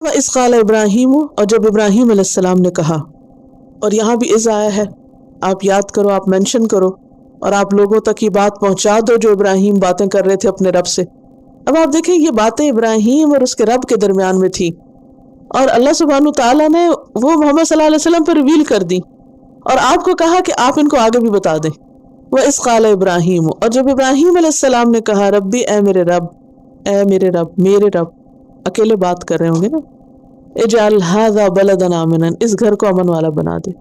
وَإِذْ قَالَ ابراہیم، اور جب ابراہیم علیہ السلام نے کہا، اور یہاں بھی اذ آیا ہے، آپ یاد کرو، آپ مینشن کرو اور آپ لوگوں تک یہ بات پہنچا دو جو ابراہیم باتیں کر رہے تھے اپنے رب سے۔ اب آپ دیکھیں یہ باتیں ابراہیم اور اس کے رب کے درمیان میں تھی، اور اللہ سبحانہ تعالیٰ نے وہ محمد صلی اللہ علیہ وسلم پر ریویل کر دی، اور آپ کو کہا کہ آپ ان کو آگے بھی بتا دیں۔ وَإِذْ قَالَ ابراہیم، اور جب ابراہیم علیہ السلام نے کہا، ربی، اے میرے رب، اے میرے رب، میرے رب، اکیلے بات کر رہے ہوں گے نا، اجعل هذا بلدا آمنا، اس گھر کو امن والا بنا دے،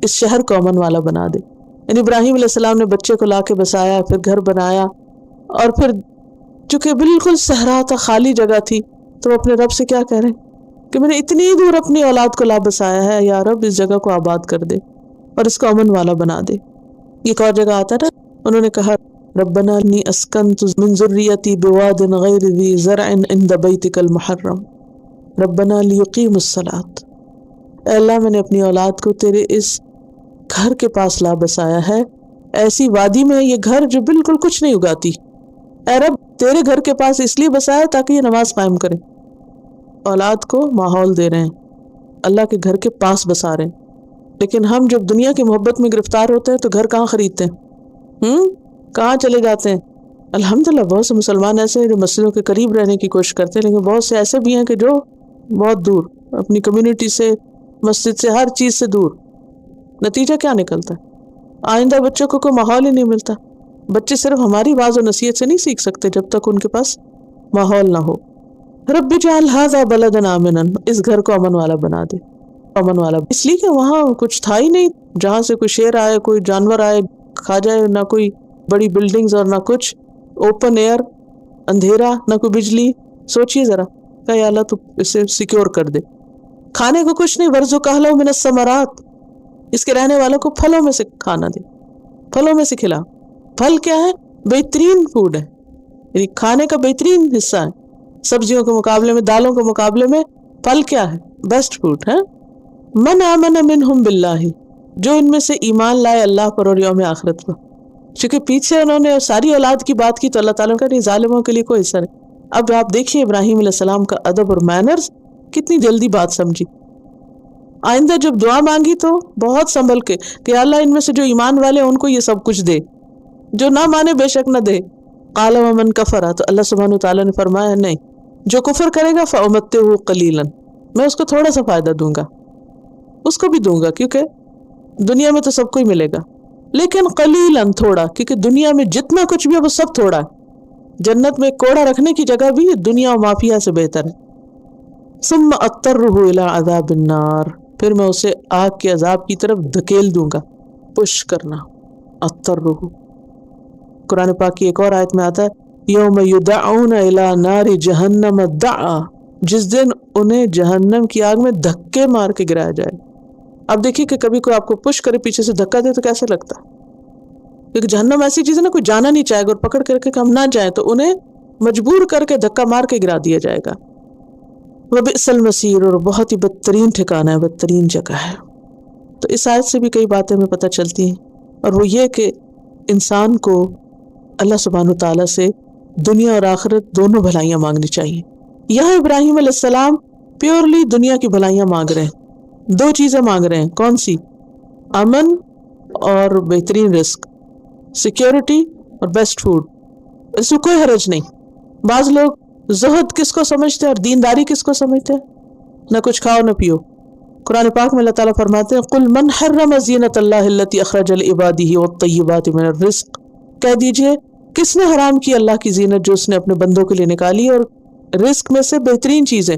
اس شہر کو امن والا بنا دے۔ یعنی ابراہیم علیہ السلام نے بچے کو لا کے بسایا، پھر گھر بنایا، اور پھر چونکہ بالکل صحرا تھا، خالی جگہ تھی، تو وہ اپنے رب سے کیا کہہ رہے ہیں کہ میں نے اتنی دور اپنی اولاد کو لا بسایا ہے، یا رب اس جگہ کو آباد کر دے اور اس کو امن والا بنا دے۔ ایک اور جگہ آتا ہے نا، انہوں نے کہا ربنا انی اسکنت من ذریتی بواد غیر ذی زرع عند بیتک المحرم ربنا لیقیموا الصلاۃ، اے اللہ میں نے اپنی اولاد کو تیرے اس گھر کے پاس لا بسایا ہے، ایسی وادی میں یہ گھر جو بالکل کچھ نہیں اگاتی، اے رب تیرے گھر کے پاس اس لیے بسایا تاکہ یہ نماز قائم کرے۔ اولاد کو ماحول دے رہے ہیں، اللہ کے گھر کے پاس بسا رہے ہیں۔ لیکن ہم جب دنیا کی محبت میں گرفتار ہوتے ہیں تو گھر کہاں خریدتے ہیں، کہاں چلے جاتے ہیں؟ الحمدللہ بہت سے مسلمان ایسے ہیں جو مسجدوں کے قریب رہنے کی کوشش کرتے ہیں، لیکن بہت سے ایسے بھی ہیں کہ جو بہت دور، اپنی کمیونٹی سے، مسجد سے، ہر چیز سے دور۔ نتیجہ کیا نکلتا ہے؟ آئندہ بچوں کو کوئی ماحول ہی نہیں ملتا۔ بچے صرف ہماری واعظ و نصیحت سے نہیں سیکھ سکتے جب تک ان کے پاس ماحول نہ ہو۔ رب اجعل ھذا بلدا آمنا، اس گھر کو امن والا بنا دے۔ امن والا اس لیے کہ وہاں کچھ تھا ہی نہیں جہاں سے کوئی شیر آئے، کوئی جانور آئے کھا جائے، نہ کوئی بڑی بلڈنگز اور نہ کچھ، اوپن ایئر، اندھیرا، نہ کوئی بجلی۔ سوچئے ذرا کہ یا اللہ تو اسے سیکیور کر دے۔ کھانے کو کچھ نہیں، ورزق اہلہ من الثمرات، اس کے رہنے والوں کو پھلوں میں سے کھانا دے، پھلوں میں سے کھلا۔ پھل کیا ہے؟ بہترین فوڈ ہے، یعنی کھانے کا بہترین حصہ ہے۔ سبزیوں کے مقابلے میں، دالوں کے مقابلے میں پھل کیا ہے؟ بیسٹ فوڈ ہے۔ من آمن منہم باللہ، جو ان میں سے ایمان لائے اللہ پر اور یوم آخرت پر۔ چونکہ پیچھے انہوں نے ساری اولاد کی بات کی تو اللہ تعالیٰ کا نہیں، ظالموں کے لیے کوئی حصہ نہیں۔ اب آپ دیکھیے ابراہیم علیہ السلام کا ادب اور مینرز، کتنی جلدی بات سمجھی۔ آئندہ جب دعا مانگی تو بہت سنبھل کے کہ اللہ ان میں سے جو ایمان والے ان کو یہ سب کچھ دے، جو نہ مانے بے شک نہ دے۔ قال ومن کفر، تو اللہ سبحانہ وتعالیٰ نے فرمایا نہیں، جو کفر کرے گا فأمتعہ قلیلا، میں اس کو تھوڑا سا فائدہ دوں گا، اس کو بھی دوں گا، کیونکہ دنیا میں تو سب کو ہی ملے گا، لیکن قلیلاً، تھوڑا، کیونکہ دنیا میں جتنا کچھ بھی ہے وہ سب تھوڑا ہے۔ جنت میں کوڑا رکھنے کی جگہ بھی دنیا و مافیا سے بہتر ہے۔ ثم اضطرہ الی عذاب النار، پھر میں اسے آگ کے عذاب کی طرف دھکیل دوں گا، پش کرنا، اضطرہ۔ قرآن پاک کی ایک اور آیت میں آتا ہے یوم یدعون الی نار جہنم دعا، جس دن انہیں جہنم کی آگ میں دھکے مار کے گرایا جائے۔ اب دیکھیے کہ کبھی کوئی آپ کو پش کرے، پیچھے سے دھکا دے تو کیسے لگتا ہے؟ کیونکہ جہنم ایسی چیز ہے نا، کوئی جانا نہیں چاہے گا، اور پکڑ کر کے ہم نہ جائیں تو انہیں مجبور کر کے دھکا مار کے گرا دیا جائے گا۔ وبئس المصیر، اور بہت ہی بدترین ٹھکانہ ہے، بدترین جگہ ہے۔ تو اس آیت سے بھی کئی باتیں ہمیں پتہ چلتی ہیں، اور وہ یہ کہ انسان کو اللہ سبحانہ تعالیٰ سے دنیا اور آخرت دونوں بھلائیاں مانگنی چاہیے۔ یہاں ابراہیم علیہ السلام پیورلی دنیا کی بھلائیاں مانگ رہے ہیں، دو چیزیں مانگ رہے ہیں، کون سی؟ امن اور بہترین رزق، سیکیورٹی اور بیسٹ فوڈ، اس میں کوئی حرج نہیں۔ بعض لوگ زہد کس کو سمجھتے ہیں اور دینداری کس کو سمجھتے ہیں؟ نہ کچھ کھاؤ نہ پیو۔ قرآن پاک میں اللہ تعالیٰ فرماتے ہیں قل من حرم زینت اللہ التی اخرج لعبادہ والطیبات من الرزق، کہہ دیجئے کس نے حرام کی اللہ کی زینت جو اس نے اپنے بندوں کے لیے نکالی اور رزق میں سے بہترین چیزیں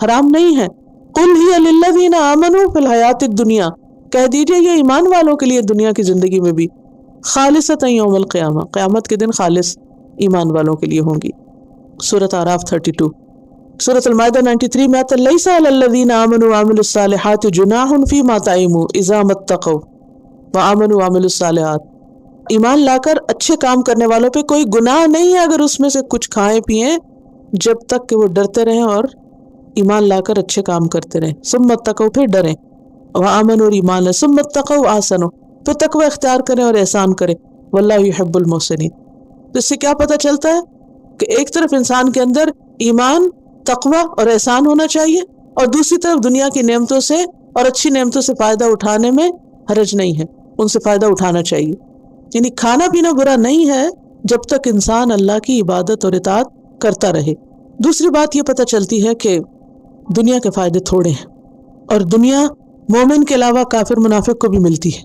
حرام نہیں ہیں۔ قل ہی للذین آمنوا فی الحیات الدنیا، کہہ دیجئے یہ ایمان والوں کے لیے دنیا کی زندگی میں بھی، خالصۃ یوم القیامہ، قیامت کے دن خالص ایمان والوں کے لیے ہوں گی۔ سورۃ اعراف 32۔ سورۃ المائدہ 93 میں آتا ہے لیس علی الذین آمنوا وعملوا الصالحات جناح فیما طعموا اذا ما اتقوا وآمنوا وعملوا الصالحات، ایمان لا کر اچھے کام کرنے والوں پہ کوئی گناہ نہیں ہے اگر اس میں سے کچھ کھائیں پیئیں، جب تک کہ وہ ڈرتے رہیں اور ایمان لا کر اچھے کام کرتے رہیں۔ ثم اتقوا، پھر ڈریں، وآمنوا، اور ایمان لیں، ثم اتقوا واحسنوا، پھر تقوی اختیار کریں اور احسان کریں، واللہ یحب المحسنین۔ تو اس سے کیا پتہ چلتا ہے کہ ایک طرف انسان کے اندر ایمان، تقوی اور احسان ہونا چاہیے، اور دوسری طرف دنیا کی نعمتوں سے اور اچھی نعمتوں سے فائدہ اٹھانے میں حرج نہیں ہے، ان سے فائدہ اٹھانا چاہیے. یعنی کھانا پینا برا نہیں ہے جب تک انسان اللہ کی عبادت اور اطاعت کرتا رہے. دوسری بات یہ پتہ چلتی ہے کہ دنیا کے فائدے تھوڑے ہیں، اور دنیا مومن کے علاوہ کافر منافق کو بھی ملتی ہے.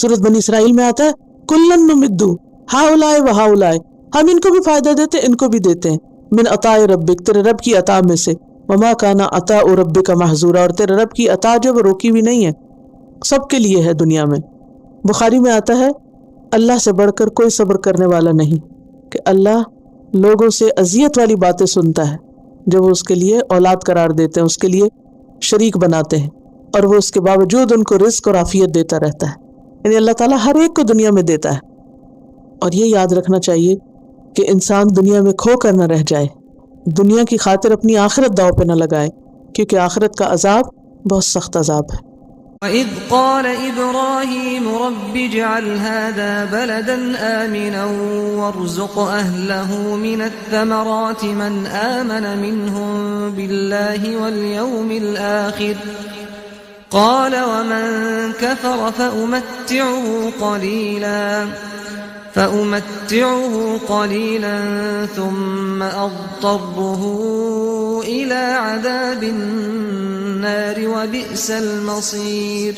سورۃ بنی اسرائیل میں آتا ہے کلن نمدو ہؤلاء و ہؤلاء، ہم ان کو بھی فائدہ دیتے ان کو بھی دیتے ہیں، من عطاء ربک، تیرے رب کی عطا میں سے، وما کان عطاء ربک محظورا، اور تیرے رب کی عطا جو وہ روکی بھی نہیں ہے، سب کے لیے ہے دنیا میں. بخاری میں آتا ہے اللہ سے بڑھ کر کوئی صبر کرنے والا نہیں، کہ اللہ لوگوں سے اذیت والی باتیں سنتا ہے جو وہ اس کے لیے اولاد قرار دیتے ہیں، اس کے لیے شریک بناتے ہیں، اور وہ اس کے باوجود ان کو رزق اور عافیت دیتا رہتا ہے. یعنی اللہ تعالیٰ ہر ایک کو دنیا میں دیتا ہے. اور یہ یاد رکھنا چاہیے کہ انسان دنیا میں کھو کر نہ رہ جائے، دنیا کی خاطر اپنی آخرت داؤ پہ نہ لگائے، کیونکہ آخرت کا عذاب بہت سخت عذاب ہے. وَإِذْ قَالَ إِبْرَاهِيمُ رَبِّ اجْعَلْ هَذَا بَلَدًا آمِنًا وَارْزُقْ أَهْلَهُ مِنَ الثَّمَرَاتِ مَنْ آمَنَ مِنْهُمْ بِاللَّهِ وَالْيَوْمِ الْآخِرِ قَالَ وَمَنْ كَفَرَ فَأُمَتِّعُهُ قَلِيلًا ثُمَّ أَضْطَرُّهُ إِلَى عَذَابِ النَّارِ وَبِئْسَ الْمَصِيرُ.